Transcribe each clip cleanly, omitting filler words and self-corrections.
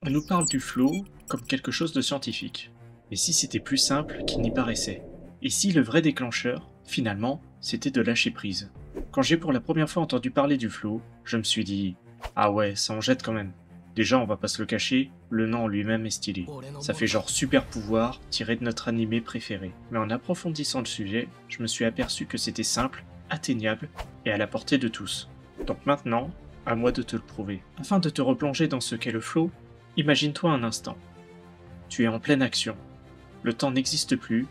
On nous parle du flow comme quelque chose de scientifique. Mais si c'était plus simple qu'il n'y paraissait? Et si le vrai déclencheur, finalement, c'était de lâcher prise? Quand j'ai pour la première fois entendu parler du flow, je me suis dit ah ouais, ça en jette quand même. Déjà, on va pas se le cacher, le nom en lui-même est stylé. Ça fait genre super pouvoir tiré de notre animé préféré. Mais en approfondissant le sujet, je me suis aperçu que c'était simple, atteignable et à la portée de tous. Donc maintenant, à moi de te le prouver. Afin de te replonger dans ce qu'est le flow, imagine-toi un instant. Tu es en pleine action. Le temps n'existe plus,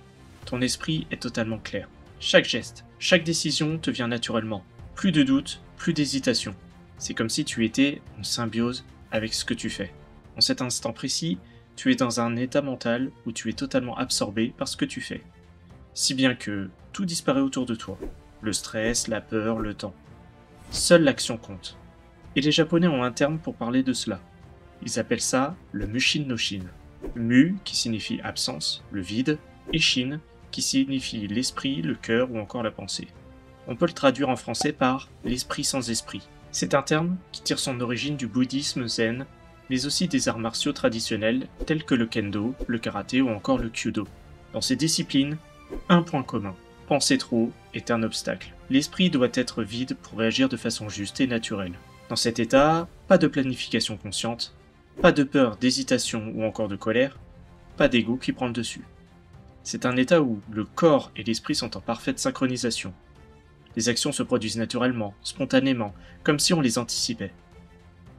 ton esprit est totalement clair. Chaque geste, chaque décision te vient naturellement. Plus de doute, plus d'hésitation. C'est comme si tu étais en symbiose avec ce que tu fais. En cet instant précis, tu es dans un état mental où tu es totalement absorbé par ce que tu fais. Si bien que tout disparaît autour de toi. Le stress, la peur, le temps. Seule l'action compte. Et les Japonais ont un terme pour parler de cela. Ils appellent ça le Mushin no Shin. Mu qui signifie absence, le vide, et Shin qui signifie l'esprit, le cœur ou encore la pensée. On peut le traduire en français par l'esprit sans esprit. C'est un terme qui tire son origine du bouddhisme zen, mais aussi des arts martiaux traditionnels tels que le kendo, le karaté ou encore le kyudo. Dans ces disciplines, un point commun. Penser trop est un obstacle. L'esprit doit être vide pour réagir de façon juste et naturelle. Dans cet état, pas de planification consciente, pas de peur, d'hésitation ou encore de colère, pas d'ego qui prend le dessus. C'est un état où le corps et l'esprit sont en parfaite synchronisation. Les actions se produisent naturellement, spontanément, comme si on les anticipait.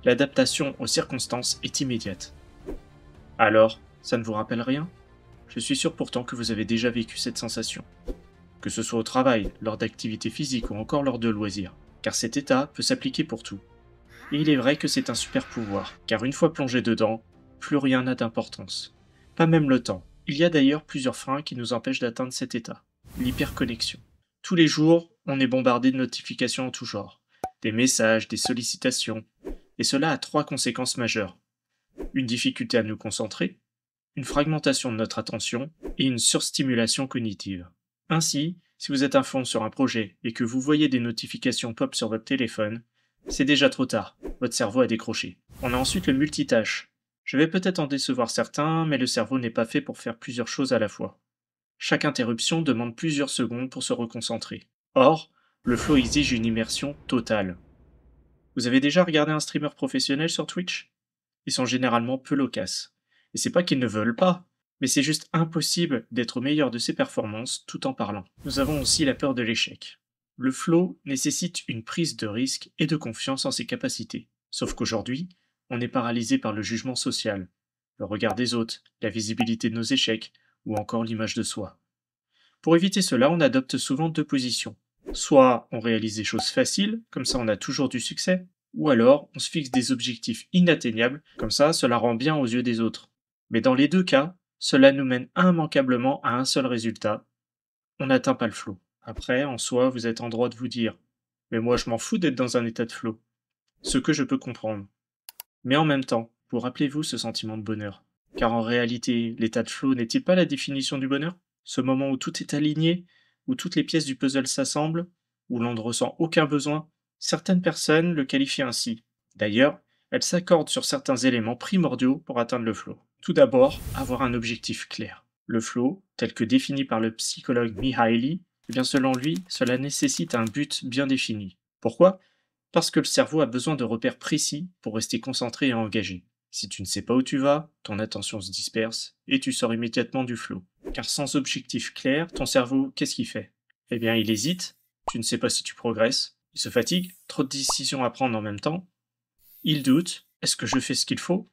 L'adaptation aux circonstances est immédiate. Alors, ça ne vous rappelle rien? Je suis sûr pourtant que vous avez déjà vécu cette sensation. Que ce soit au travail, lors d'activités physiques ou encore lors de loisirs, car cet état peut s'appliquer pour tout. Et il est vrai que c'est un super pouvoir, car une fois plongé dedans, plus rien n'a d'importance. Pas même le temps. Il y a d'ailleurs plusieurs freins qui nous empêchent d'atteindre cet état. L'hyperconnexion. Tous les jours, on est bombardé de notifications en tout genre. Des messages, des sollicitations. Et cela a trois conséquences majeures. Une difficulté à nous concentrer, une fragmentation de notre attention et une surstimulation cognitive. Ainsi, si vous êtes à fond sur un projet et que vous voyez des notifications pop sur votre téléphone, c'est déjà trop tard, votre cerveau a décroché. On a ensuite le multitâche. Je vais peut-être en décevoir certains, mais le cerveau n'est pas fait pour faire plusieurs choses à la fois. Chaque interruption demande plusieurs secondes pour se reconcentrer. Or, le flow exige une immersion totale. Vous avez déjà regardé un streamer professionnel sur Twitch? Ils sont généralement peu loquaces. Et c'est pas qu'ils ne veulent pas, mais c'est juste impossible d'être au meilleur de ses performances tout en parlant. Nous avons aussi la peur de l'échec. Le flow nécessite une prise de risque et de confiance en ses capacités. Sauf qu'aujourd'hui, on est paralysé par le jugement social, le regard des autres, la visibilité de nos échecs, ou encore l'image de soi. Pour éviter cela, on adopte souvent deux positions. Soit on réalise des choses faciles, comme ça on a toujours du succès, ou alors on se fixe des objectifs inatteignables, comme ça cela rend bien aux yeux des autres. Mais dans les deux cas, cela nous mène immanquablement à un seul résultat, on n'atteint pas le flow. Après, en soi, vous êtes en droit de vous dire mais moi je m'en fous d'être dans un état de flow. Ce que je peux comprendre. Mais en même temps, vous rappelez-vous ce sentiment de bonheur? Car en réalité, l'état de flow n'est-il pas la définition du bonheur? Ce moment où tout est aligné, où toutes les pièces du puzzle s'assemblent, où l'on ne ressent aucun besoin? Certaines personnes le qualifient ainsi. D'ailleurs, elles s'accordent sur certains éléments primordiaux pour atteindre le flow. Tout d'abord, avoir un objectif clair. Le flow, tel que défini par le psychologue Mihaly, eh bien selon lui, cela nécessite un but bien défini. Pourquoi? Parce que le cerveau a besoin de repères précis pour rester concentré et engagé. Si tu ne sais pas où tu vas, ton attention se disperse et tu sors immédiatement du flow. Car sans objectif clair, ton cerveau, qu'est-ce qu'il fait? Eh bien, il hésite, tu ne sais pas si tu progresses, il se fatigue, trop de décisions à prendre en même temps, il doute, est-ce que je fais ce qu'il faut?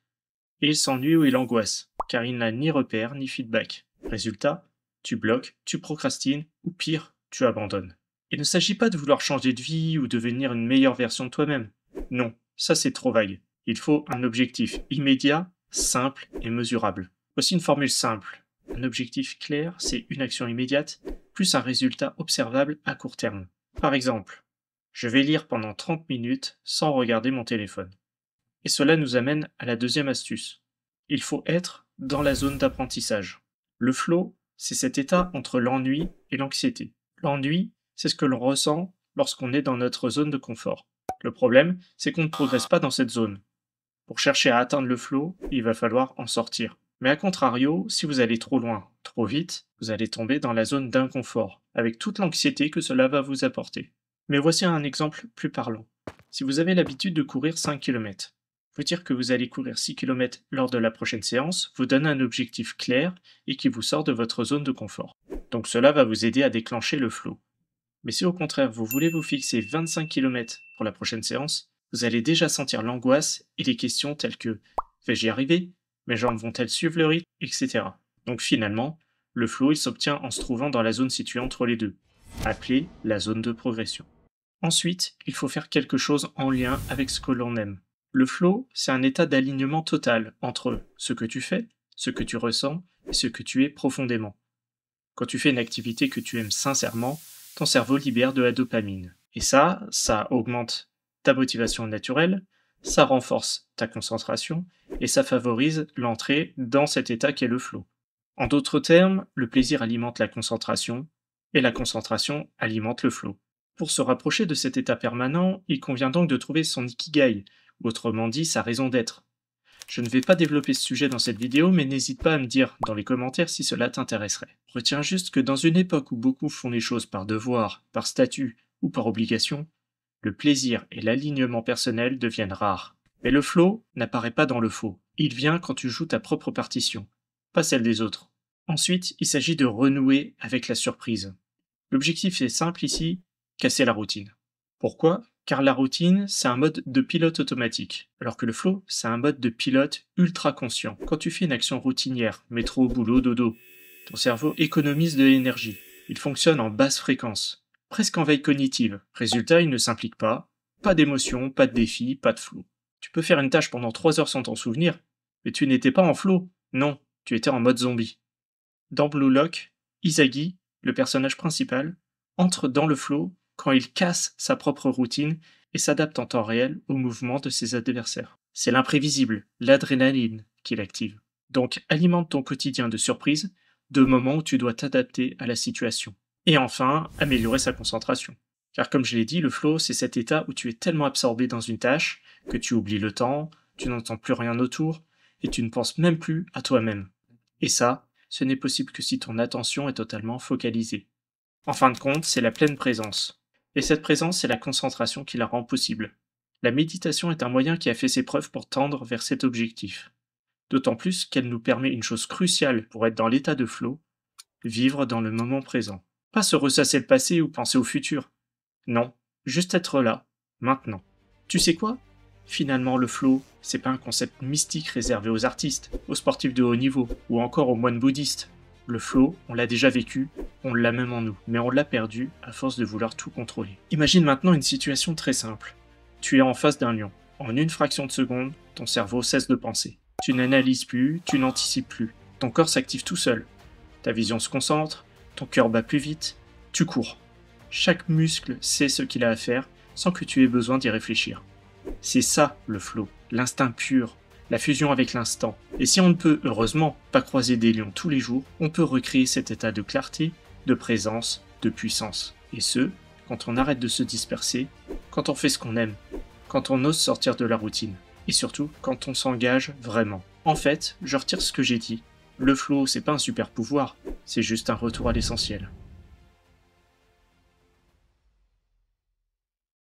Et il s'ennuie ou il angoisse, car il n'a ni repère ni feedback. Résultat, tu bloques, tu procrastines, ou pire, tu abandonnes. Il ne s'agit pas de vouloir changer de vie ou devenir une meilleure version de toi-même. Non, ça c'est trop vague. Il faut un objectif immédiat, simple et mesurable. Voici une formule simple. Un objectif clair, c'est une action immédiate, plus un résultat observable à court terme. Par exemple, je vais lire pendant 30 minutes sans regarder mon téléphone. Et cela nous amène à la deuxième astuce. Il faut être dans la zone d'apprentissage. Le flow, c'est cet état entre l'ennui et l'anxiété. L'ennui, c'est ce que l'on ressent lorsqu'on est dans notre zone de confort. Le problème, c'est qu'on ne progresse pas dans cette zone. Pour chercher à atteindre le flow, il va falloir en sortir. Mais à contrario, si vous allez trop loin, trop vite, vous allez tomber dans la zone d'inconfort, avec toute l'anxiété que cela va vous apporter. Mais voici un exemple plus parlant. Si vous avez l'habitude de courir 5 km, vous dire que vous allez courir 6 km lors de la prochaine séance vous donne un objectif clair et qui vous sort de votre zone de confort. Donc cela va vous aider à déclencher le flow. Mais si au contraire vous voulez vous fixer 25 km pour la prochaine séance, vous allez déjà sentir l'angoisse et les questions telles que vais-je y arriver? Mes jambes vont-elles suivre le rythme? Etc. Donc finalement, le flow il s'obtient en se trouvant dans la zone située entre les deux, appelée la zone de progression. Ensuite, il faut faire quelque chose en lien avec ce que l'on aime. Le flow, c'est un état d'alignement total entre ce que tu fais, ce que tu ressens et ce que tu es profondément. Quand tu fais une activité que tu aimes sincèrement, ton cerveau libère de la dopamine. Et ça augmente ta motivation naturelle, ça renforce ta concentration et ça favorise l'entrée dans cet état qu'est le flow. En d'autres termes, le plaisir alimente la concentration et la concentration alimente le flow. Pour se rapprocher de cet état permanent, il convient donc de trouver son ikigai, autrement dit sa raison d'être. Je ne vais pas développer ce sujet dans cette vidéo, mais n'hésite pas à me dire dans les commentaires si cela t'intéresserait. Retiens juste que dans une époque où beaucoup font les choses par devoir, par statut ou par obligation, le plaisir et l'alignement personnel deviennent rares. Mais le flow n'apparaît pas dans le faux. Il vient quand tu joues ta propre partition, pas celle des autres. Ensuite, il s'agit de renouer avec la surprise. L'objectif est simple ici, casser la routine. Pourquoi? Car la routine, c'est un mode de pilote automatique, alors que le flow, c'est un mode de pilote ultra conscient. Quand tu fais une action routinière, métro, boulot, dodo, ton cerveau économise de l'énergie. Il fonctionne en basse fréquence, presque en veille cognitive. Résultat, il ne s'implique pas d'émotion, pas de défi, pas de flow. Tu peux faire une tâche pendant 3 heures sans t'en souvenir, mais tu n'étais pas en flow. Non, tu étais en mode zombie. Dans Blue Lock, Izagi, le personnage principal, entre dans le flow quand il casse sa propre routine et s'adapte en temps réel aux mouvements de ses adversaires. C'est l'imprévisible, l'adrénaline qui l'active. Donc alimente ton quotidien de surprises, de moments où tu dois t'adapter à la situation. Et enfin, améliorer sa concentration. Car comme je l'ai dit, le flow, c'est cet état où tu es tellement absorbé dans une tâche que tu oublies le temps, tu n'entends plus rien autour, et tu ne penses même plus à toi-même. Et ça, ce n'est possible que si ton attention est totalement focalisée. En fin de compte, c'est la pleine présence. Et cette présence, c'est la concentration qui la rend possible. La méditation est un moyen qui a fait ses preuves pour tendre vers cet objectif. D'autant plus qu'elle nous permet une chose cruciale pour être dans l'état de flow, vivre dans le moment présent. Pas se ressasser le passé ou penser au futur. Non, juste être là, maintenant. Tu sais quoi? Finalement, le flow, c'est pas un concept mystique réservé aux artistes, aux sportifs de haut niveau, ou encore aux moines bouddhistes. Le flow, on l'a déjà vécu, on l'a même en nous, mais on l'a perdu à force de vouloir tout contrôler. Imagine maintenant une situation très simple. Tu es en face d'un lion. En une fraction de seconde, ton cerveau cesse de penser. Tu n'analyses plus, tu n'anticipes plus. Ton corps s'active tout seul. Ta vision se concentre, ton cœur bat plus vite, tu cours. Chaque muscle sait ce qu'il a à faire sans que tu aies besoin d'y réfléchir. C'est ça le flow, l'instinct pur, la fusion avec l'instant. Et si on ne peut, heureusement, pas croiser des lions tous les jours, on peut recréer cet état de clarté, de présence, de puissance. Et ce, quand on arrête de se disperser, quand on fait ce qu'on aime, quand on ose sortir de la routine. Et surtout, quand on s'engage vraiment. En fait, je retire ce que j'ai dit. Le flow, c'est pas un super pouvoir, c'est juste un retour à l'essentiel.